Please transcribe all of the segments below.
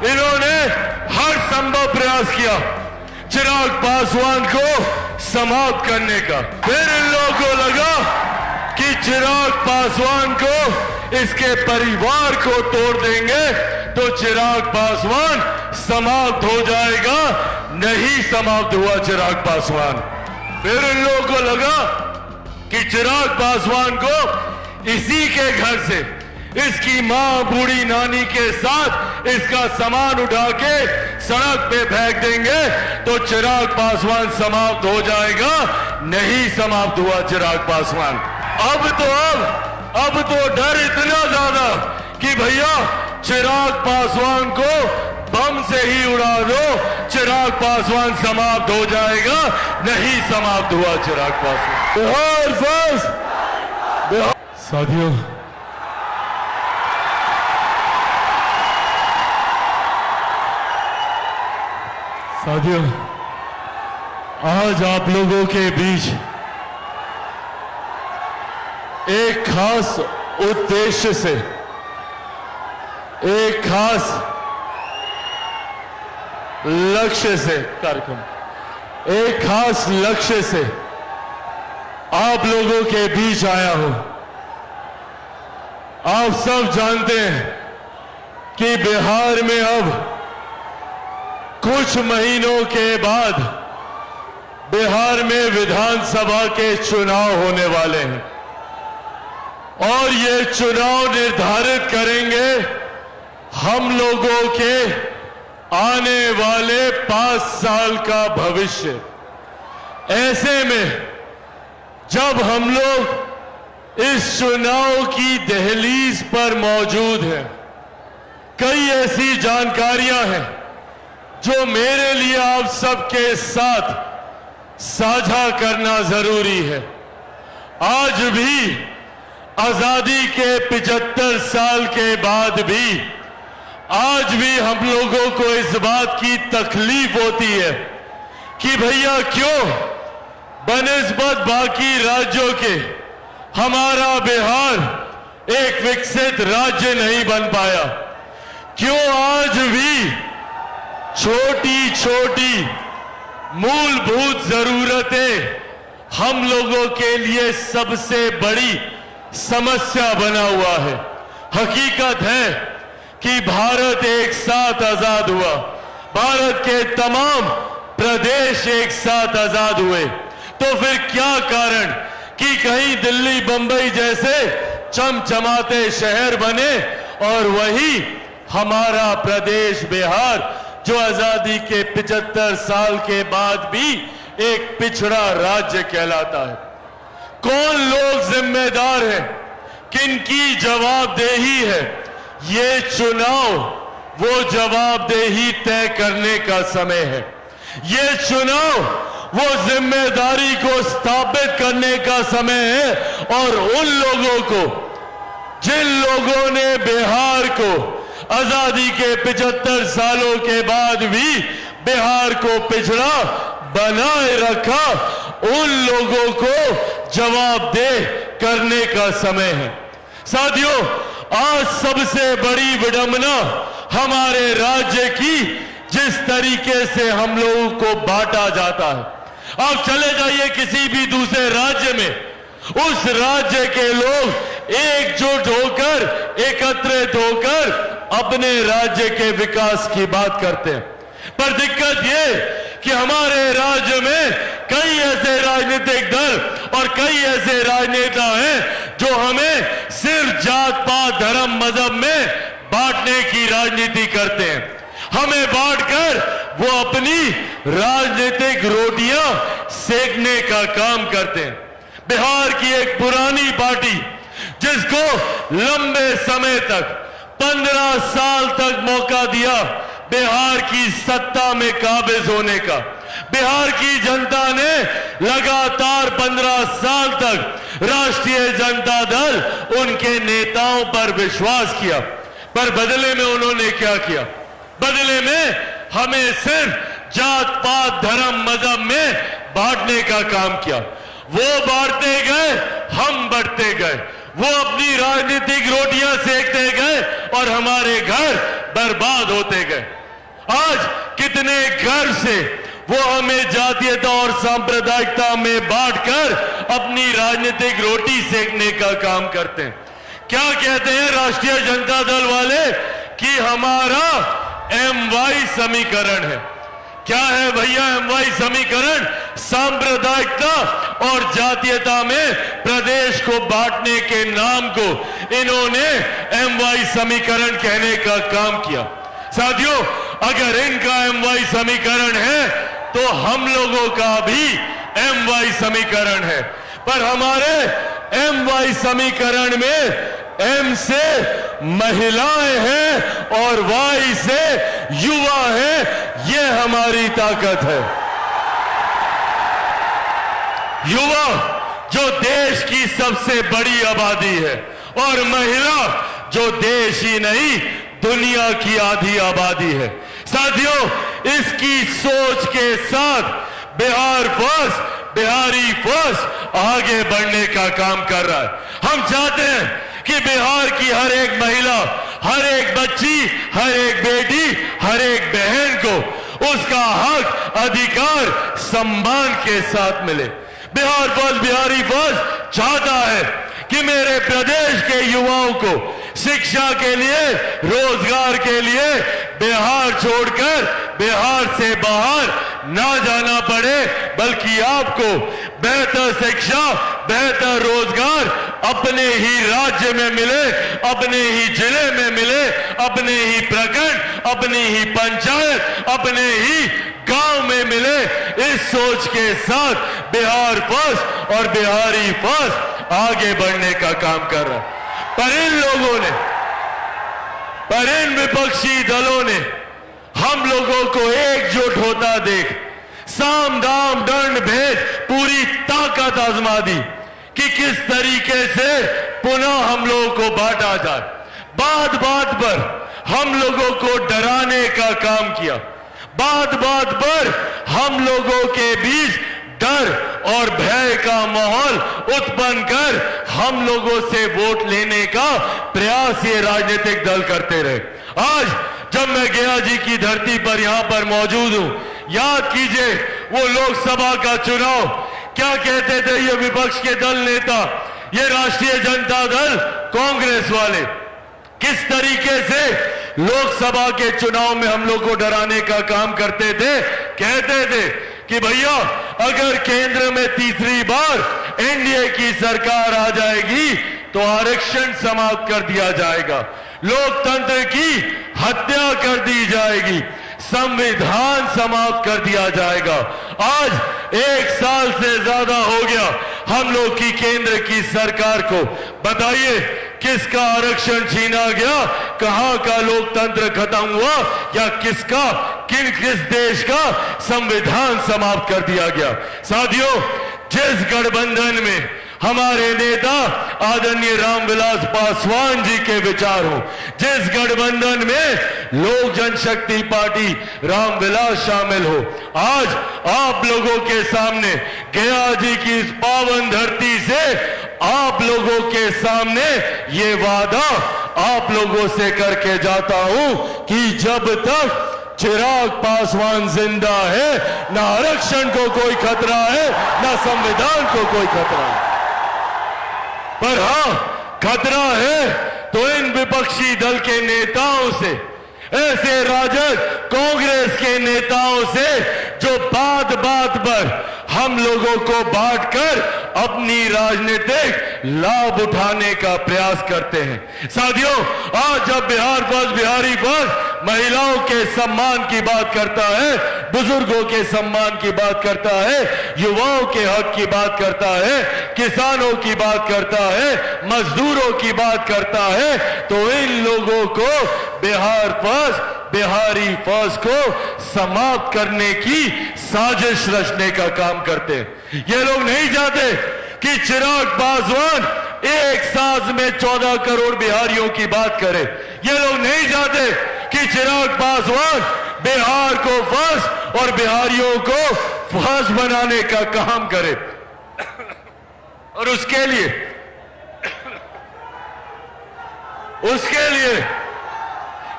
इन्होंने हर संभव प्रयास किया चिराग पासवान को समाप्त करने का। फिर इन लोगों को लगा कि चिराग पासवान को, इसके परिवार को तोड़ देंगे तो चिराग पासवान समाप्त हो जाएगा। नहीं समाप्त हुआ चिराग पासवान। फिर इन लोगों को लगा कि चिराग पासवान को इसी के घर से, इसकी मां बूढ़ी नानी के साथ इसका सामान उठा के सड़क पे फेंक देंगे तो चिराग पासवान समाप्त हो जाएगा। नहीं समाप्त हुआ चिराग पासवान। अब तो डर इतना ज्यादा कि भैया चिराग पासवान को बम से ही उड़ा दो, चिराग पासवान समाप्त हो जाएगा। नहीं समाप्त हुआ चिराग पासवान। बिहार फर्स्ट। साथियों, आज आप लोगों के बीच एक खास उद्देश्य से, एक खास लक्ष्य से कार्यक्रम, एक खास लक्ष्य से आप लोगों के बीच आया हूं। आप सब जानते हैं कि बिहार में अब कुछ महीनों के बाद बिहार में विधानसभा के चुनाव होने वाले हैं और ये चुनाव निर्धारित करेंगे हम लोगों के आने वाले 5 साल का भविष्य। ऐसे में जब हम लोग इस चुनाव की दहलीज पर मौजूद हैं, कई ऐसी जानकारियां हैं जो मेरे लिए आप सबके साथ साझा करना जरूरी है। आज भी आजादी के 75 साल के बाद भी आज भी हम लोगों को इस बात की तकलीफ होती है कि भैया क्यों बनिस्बत बाकी राज्यों के हमारा बिहार एक विकसित राज्य नहीं बन पाया। क्यों आज भी छोटी छोटी मूलभूत जरूरतें हम लोगों के लिए सबसे बड़ी समस्या बना हुआ है। हकीकत है कि भारत एक साथ आजाद हुआ, भारत के तमाम प्रदेश एक साथ आजाद हुए, तो फिर क्या कारण कि कहीं दिल्ली बंबई जैसे चमचमाते शहर बने और वही हमारा प्रदेश बिहार जो आजादी के 75 साल के बाद भी एक पिछड़ा राज्य कहलाता है। कौन लोग जिम्मेदार हैं, किनकी जवाबदेही है? ये चुनाव वो जवाबदेही तय करने का समय है। ये चुनाव वो जिम्मेदारी को स्थापित करने का समय है और उन लोगों को, जिन लोगों ने बिहार को आजादी के 75 सालों के बाद भी बिहार को पिछड़ा बनाए रखा, उन लोगों को जवाबदेह करने का समय है। साथियों, आज सबसे बड़ी विडंबना हमारे राज्य की जिस तरीके से हम लोगों को बांटा जाता है। आप चले जाइए किसी भी दूसरे राज्य में, उस राज्य के लोग एकजुट होकर, एकत्रित होकर अपने राज्य के विकास की बात करते हैं। पर दिक्कत यह कि हमारे राज्य में कई ऐसे राजनीतिक दल और कई ऐसे राजनेता हैं जो हमें सिर्फ जात पात धर्म मजहब में बांटने की राजनीति करते हैं। हमें बांटकर वो अपनी राजनीतिक रोटियां सेकने का काम करते हैं। बिहार की एक पुरानी पार्टी जिसको लंबे समय तक 15 साल तक मौका दिया बिहार की सत्ता में काबिज होने का, बिहार की जनता ने लगातार 15 साल तक राष्ट्रीय जनता दल उनके नेताओं पर विश्वास किया, पर बदले में उन्होंने क्या किया? बदले में हमें सिर्फ जात पात धर्म मजहब में बांटने का काम किया। वो बांटते गए, हम बढ़ते गए, वो अपनी राजनीतिक रोटियां सेकते गए और हमारे घर बर्बाद होते गए। आज कितने गर्व से वो हमें जातीयता और सांप्रदायिकता में बांटकर अपनी राजनीतिक रोटी सेकने का काम करते हैं। क्या कहते हैं राष्ट्रीय जनता दल वाले कि हमारा MY समीकरण है। क्या है भैया MY समीकरण? सांप्रदायिकता और जातीयता में प्रदेश को बांटने के नाम को इन्होंने MY समीकरण कहने का काम किया। साथियों, अगर इनका MY समीकरण है तो हम लोगों का भी MY समीकरण है, पर हमारे MY समीकरण में M से महिलाएं हैं और Y से युवा है। ये हमारी ताकत है। युवा जो देश की सबसे बड़ी आबादी है और महिला जो देश ही नहीं दुनिया की आधी आबादी है। साथियों, इसकी सोच के साथ बिहार फर्स्ट, बिहारी फर्स्ट आगे बढ़ने का काम कर रहा है। हम चाहते हैं कि बिहार की हर एक महिला, हर एक बच्ची, हर एक बेटी, हर एक बहन को उसका हक, अधिकार सम्मान के साथ मिले। बिहार फर्स्ट, बिहारी फर्स्ट चाहता है कि मेरे प्रदेश के युवाओं को शिक्षा के लिए, रोजगार के लिए बिहार छोड़कर बिहार से बाहर ना जाना पड़े, बल्कि आपको बेहतर शिक्षा, बेहतर रोजगार अपने ही राज्य में मिले, अपने ही जिले में मिले, अपने ही प्रखंड, अपनी ही पंचायत, अपने ही गांव में मिले। इस सोच के साथ बिहार फर्स्ट और बिहारी फर्स्ट आगे बढ़ने का काम कर रहा है। पर इन लोगों ने, पर इन विपक्षी दलों ने हम लोगों को एकजुट होता देख साम दाम दंड भेद पूरी ताकत आजमा दी कि किस तरीके से पुनः हम लोगों को बांटा जाए। बात बात पर हम लोगों को डराने का काम किया। बात बात पर हम लोगों के बीच डर और भय का माहौल उत्पन्न कर हम लोगों से वोट लेने का प्रयास ये राजनीतिक दल करते रहे। आज जब मैं गया जी की धरती पर यहां पर मौजूद हूं, याद कीजिए वो लोकसभा का चुनाव, क्या कहते थे ये विपक्ष के दल नेता, ये राष्ट्रीय जनता दल, कांग्रेस वाले, किस तरीके से लोकसभा के चुनाव में हम लोग को डराने का काम करते थे। कहते थे कि भैया अगर केंद्र में तीसरी बार एनडीए की सरकार आ जाएगी तो आरक्षण समाप्त कर दिया जाएगा, लोकतंत्र की हत्या कर दी जाएगी, संविधान समाप्त कर दिया जाएगा। आज 1 साल से ज्यादा हो गया हम लोग की केंद्र की सरकार को। बताइए किसका आरक्षण छीना गया, कहां का लोकतंत्र खत्म हुआ, या किसका, किस देश का संविधान समाप्त कर दिया गया। साथियों, जिस गठबंधन में हमारे नेता आदरणीय रामविलास पासवान जी के विचार हो, जिस गठबंधन में लोक जनशक्ति पार्टी रामविलास शामिल हो, आज आप लोगों के सामने गया जी की इस पावन धरती से आप लोगों के सामने ये वादा आप लोगों से करके जाता हूं कि जब तक चिराग पासवान जिंदा है, ना आरक्षण को कोई खतरा है, ना संविधान को कोई खतरा है। पर हां, खतरा है तो इन विपक्षी दल के नेताओं से, ऐसे राजद कांग्रेस के नेताओं से जो बात बात पर हम लोगों को बांटकर अपनी राजनीतिक लाभ उठाने का प्रयास करते हैं। साथियों, आज जब बिहार फर्स्ट, बिहारी फर्स्ट महिलाओं के सम्मान की बात करता है, बुजुर्गों के सम्मान की बात करता है, युवाओं के हक की बात करता है, किसानों की बात करता है, मजदूरों की बात करता है, तो इन लोगों को बिहार फर्स्ट, बिहारी फर्स्ट को समाप्त करने की साजिश रचने का काम करते हैं। ये लोग नहीं चाहते कि चिराग पासवान एक सांस में 14 करोड़ बिहारियों की बात करे। ये लोग नहीं चाहते कि चिराग पासवान बिहार को फर्स्ट और बिहारियों को फर्स्ट बनाने का काम करे। और उसके लिए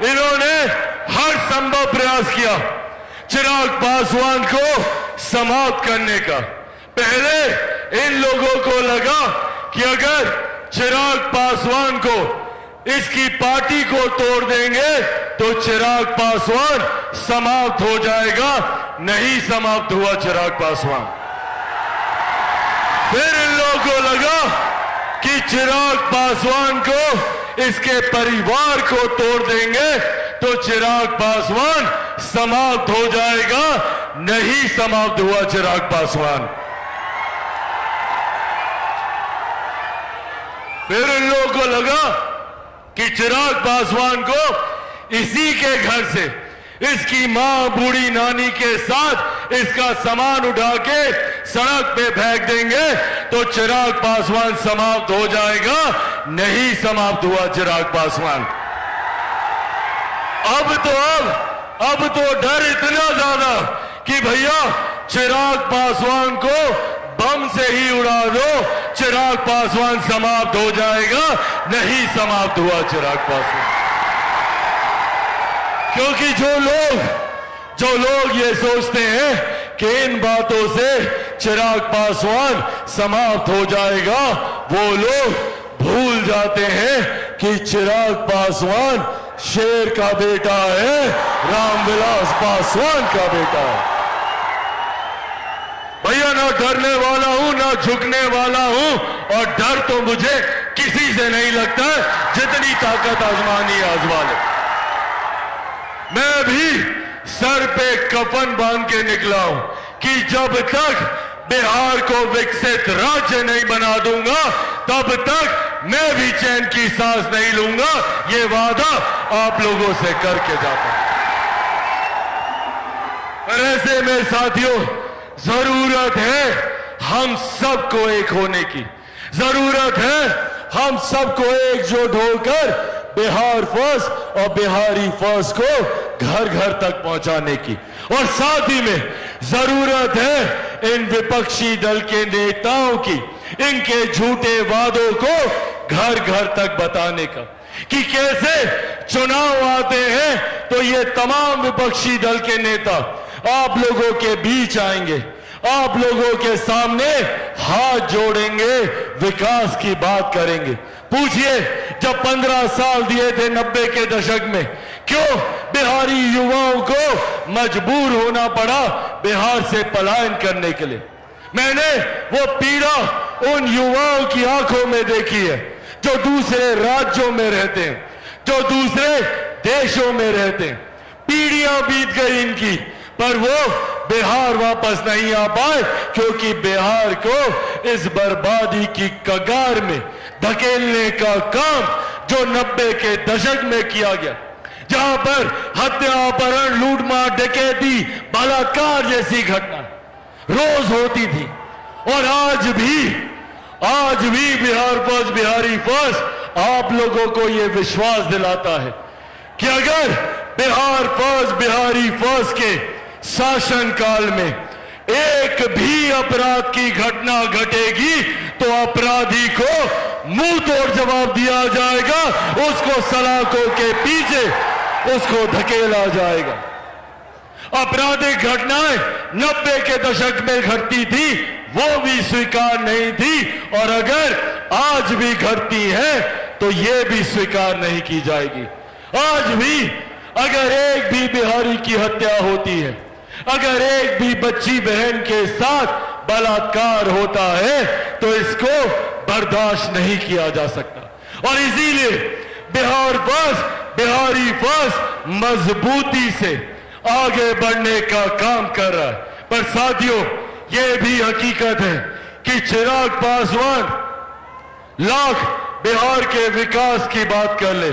इन्होंने हर संभव प्रयास किया चिराग पासवान को समाप्त करने का। पहले इन लोगों को लगा कि अगर चिराग पासवान को इसकी पार्टी को तोड़ देंगे तो चिराग पासवान समाप्त हो जाएगा। नहीं समाप्त हुआ चिराग पासवान। फिर इन लोगों को लगा कि चिराग पासवान को इसके परिवार को तोड़ देंगे तो चिराग पासवान समाप्त हो जाएगा। नहीं समाप्त हुआ चिराग पासवान। फिर इन लोगों को लगा कि चिराग पासवान को इसी के घर से इसकी मां बूढ़ी नानी के साथ इसका सामान उठा के सड़क पे फेंक देंगे तो चिराग पासवान समाप्त हो जाएगा। नहीं समाप्त हुआ चिराग पासवान। अब तो डर इतना ज्यादा कि भैया चिराग पासवान को बम से ही उड़ा दो, चिराग पासवान समाप्त हो जाएगा। नहीं समाप्त हुआ चिराग पासवान। क्योंकि जो लोग ये सोचते हैं कि इन बातों से चिराग पासवान समाप्त हो जाएगा, वो लोग भूल जाते हैं कि चिराग पासवान शेर का बेटा है, रामविलास पासवान का बेटा है। भैया ना डरने वाला हूं ना झुकने वाला हूं, और डर तो मुझे किसी से नहीं लगता। जितनी ताकत आजमानी आजमा ले। मैं भी सर पे कफन बांध के निकला हूं कि जब तक बिहार को विकसित राज्य नहीं बना दूंगा तब तक मैं भी चैन की सांस नहीं लूंगा। ये वादा आप लोगों से करके जाता हूं। पर ऐसे में साथियों जरूरत है हम सबको एक होने की। जरूरत है हम सबको एकजुट होकर बिहार फर्स्ट और बिहारी फर्स्ट को घर घर तक पहुंचाने की। और साथ ही में जरूरत है इन विपक्षी दल के नेताओं की इनके झूठे वादों को घर घर तक बताने का कि कैसे चुनाव आते हैं तो ये तमाम विपक्षी दल के नेता आप लोगों के बीच आएंगे, आप लोगों के सामने हाथ जोड़ेंगे, विकास की बात करेंगे। पूछिए जब 15 साल दिए थे 90 के दशक में, क्यों बिहारी युवाओं को मजबूर होना पड़ा बिहार से पलायन करने के लिए? मैंने वो पीड़ा उन युवाओं की आंखों में देखी है जो दूसरे राज्यों में रहते हैं, जो दूसरे देशों में रहते हैं। पीढ़ियां बीत गई इनकी, पर वो बिहार वापस नहीं आ पाए क्योंकि बिहार को इस बर्बादी की कगार में धकेलने का काम जो 90 के दशक में किया गया, जहां पर हत्या, अपहरण, लूटमार, डकैती, बलात्कार जैसी घटना रोज होती थी। और आज भी बिहार फर्स्ट, बिहारी फर्स्ट आप लोगों को यह विश्वास दिलाता है कि अगर बिहार फर्स्ट, बिहारी फर्स्ट के शासन काल में एक भी अपराध की घटना घटेगी तो अपराधी को मुंह तोड़ जवाब दिया जाएगा, उसको सलाखों के पीछे उसको धकेला जाएगा। आपराधिक घटनाएं 90 के दशक में घटती थी, वो भी स्वीकार नहीं थी, और अगर आज भी घटती है तो ये भी स्वीकार नहीं की जाएगी। आज भी अगर एक भी बिहारी की हत्या होती है, अगर एक भी बच्ची बहन के साथ बलात्कार होता है तो इसको बर्दाश्त नहीं किया जा सकता। और इसीलिए बिहार फर्स्ट, बिहारी फर्स्ट मजबूती से आगे बढ़ने का काम कर रहा है। पर साथियों यह भी हकीकत है कि चिराग पासवान लाख बिहार के विकास की बात कर ले,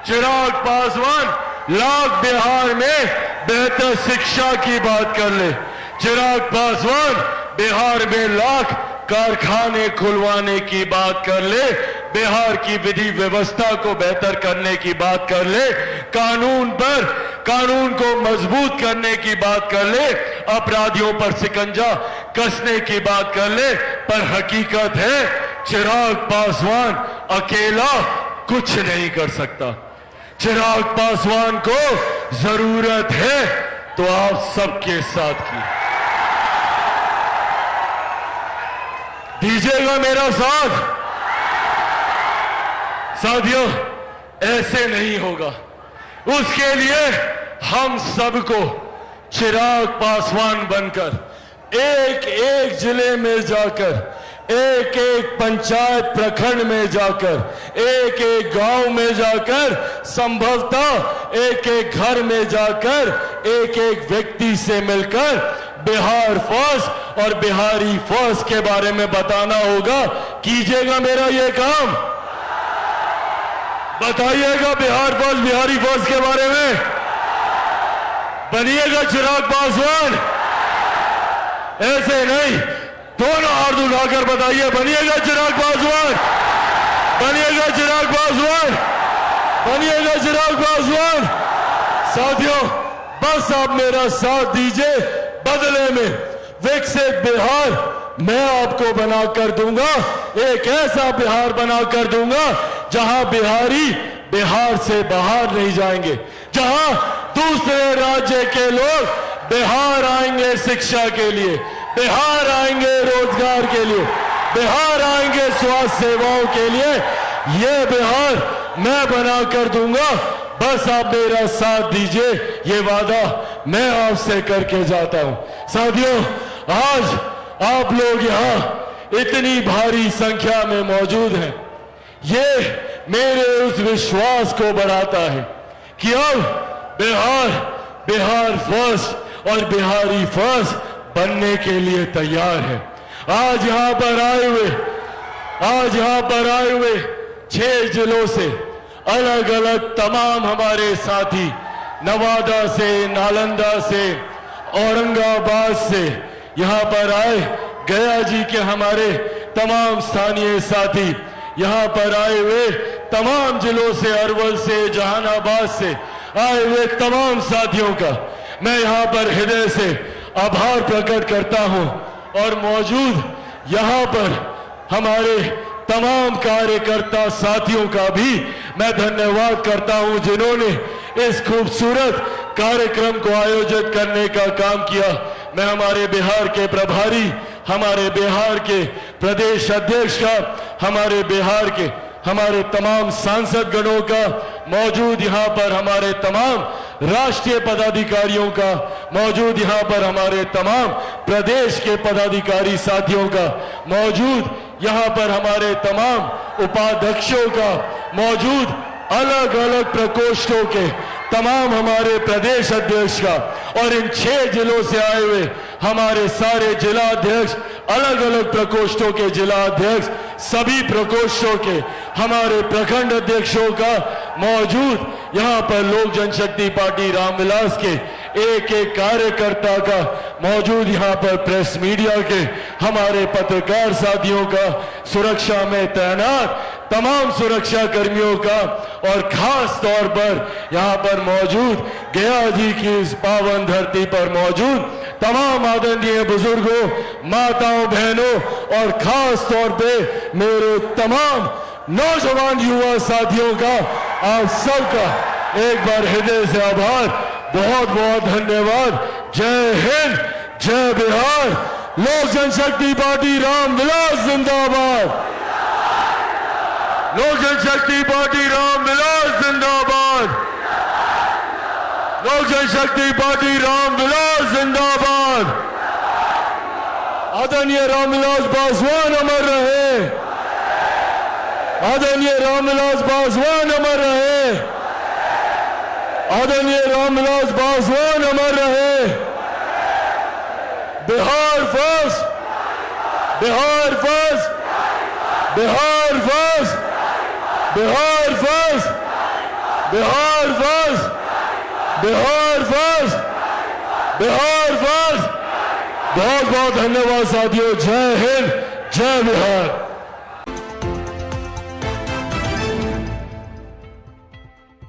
चिराग पासवान लाख बिहार में बेहतर शिक्षा की बात कर ले, चिराग पासवान बिहार में लाख कारखाने खुलवाने की बात कर ले, बिहार की विधि व्यवस्था को बेहतर करने की बात कर ले, कानून को मजबूत करने की बात कर ले, अपराधियों पर शिकंजा कसने की बात कर ले। पर हकीकत है चिराग पासवान अकेला कुछ नहीं कर सकता। चिराग पासवान को जरूरत है तो आप सबके साथ की दीजिएगा मेरा साथ। साथियों, ऐसे नहीं होगा। उसके लिए हम सबको चिराग पासवान बनकर एक एक जिले में जाकर, एक एक पंचायत प्रखंड में जाकर, एक एक गांव में जाकर, संभवतः एक एक घर में जाकर, एक एक व्यक्ति से मिलकर बिहार फर्स्ट और बिहारी फर्स्ट के बारे में बताना होगा। कीजिएगा मेरा ये काम? बताइएगा बिहार फर्स्ट बिहारी फर्स्ट के बारे में। बनिएगा चिराग पासवान। ऐसे नहीं, दोनों हाथ उठाकर बताइए, बनिएगा चिराग पासवान, बनिएगा चिराग पासवान, बनिएगा चिराग पासवान। साथियों, बस आप मेरा साथ दीजिए। बदले में विकसित बिहार मैं आपको बनाकर दूंगा। एक ऐसा बिहार बनाकर दूंगा जहां बिहारी बिहार से बाहर नहीं जाएंगे, जहां दूसरे राज्य के लोग बिहार आएंगे शिक्षा के लिए, बिहार आएंगे रोजगार के लिए, बिहार आएंगे स्वास्थ्य सेवाओं के लिए। यह बिहार मैं बनाकर दूंगा। बस आप मेरा साथ दीजिए, ये वादा मैं आपसे करके जाता हूं। साथियों, आज आप लोग यहां इतनी भारी संख्या में मौजूद हैं, ये मेरे उस विश्वास को बढ़ाता है कि अब बिहार फर्स्ट और बिहारी फर्स्ट बनने के लिए तैयार है। आज यहां पर आए हुए 6 जिलों से अलग अलग तमाम हमारे साथी, नवादा से, नालंदा से, औरंगाबाद से यहां पर आए, गया जी के हमारे तमाम स्थानीय साथी, यहां पर आए हुए तमाम जिलों से, अरवल से, जहानाबाद से आए हुए तमाम साथियों का मैं यहां पर हृदय से आभार प्रकट करता हूं। और मौजूद यहां पर हमारे तमाम कार्यकर्ता साथियों का भी मैं धन्यवाद करता हूं, जिन्होंने इस खूबसूरत कार्यक्रम को आयोजित करने का काम किया। मैं हमारे बिहार के प्रभारी, हमारे बिहार के प्रदेश अध्यक्ष का, हमारे बिहार के हमारे तमाम सांसद गणों का, मौजूद यहां पर हमारे तमाम राष्ट्रीय पदाधिकारियों का, मौजूद यहां पर हमारे तमाम प्रदेश के पदाधिकारी साथियों का, मौजूद यहां पर हमारे तमाम उपाध्यक्षों का, मौजूद अलग अलग प्रकोष्ठों के तमाम हमारे प्रदेश अध्यक्ष का, और इन 6 जिलों से आए हुए हमारे सारे जिला अध्यक्ष, अलग अलग प्रकोष्ठों के जिला अध्यक्ष, सभी प्रकोष्ठों के हमारे प्रखंड अध्यक्षों का, मौजूद यहां पर लोक जनशक्ति पार्टी रामविलास के एक एक कार्यकर्ता का, मौजूद यहां पर प्रेस मीडिया के हमारे पत्रकार साथियों का, सुरक्षा में तैनात तमाम सुरक्षा कर्मियों का, और खास तौर पर यहां पर मौजूद गया जी की इस पावन धरती पर मौजूद तमाम आदरणीय बुजुर्गों, माताओं, बहनों, और खास तौर पे मेरे तमाम नौजवान युवा साथियों का, आप सबका एक बार हृदय से आभार, बहुत बहुत धन्यवाद। जय हिंद, जय बिहार। लोक जनशक्ति पार्टी रामविलास जिंदाबाद, लोक जनशक्ति पार्टी रामविलास जिंदाबाद, लोक जनशक्ति पार्टी रामविलास जिंदाबाद। आदरणीय रामविलास पासवान अमर रहे, आदरणीय रामविलास पासवान अमर रहे, आदरणीय रामविलास पासवान अमर रहे। Bihar first, Bihar first, Bihar first, Bihar first, Bihar first, Bihar first, Bihar first. बहुत बहुत धन्यवाद साथियों। जय हिंद, जय बिहार।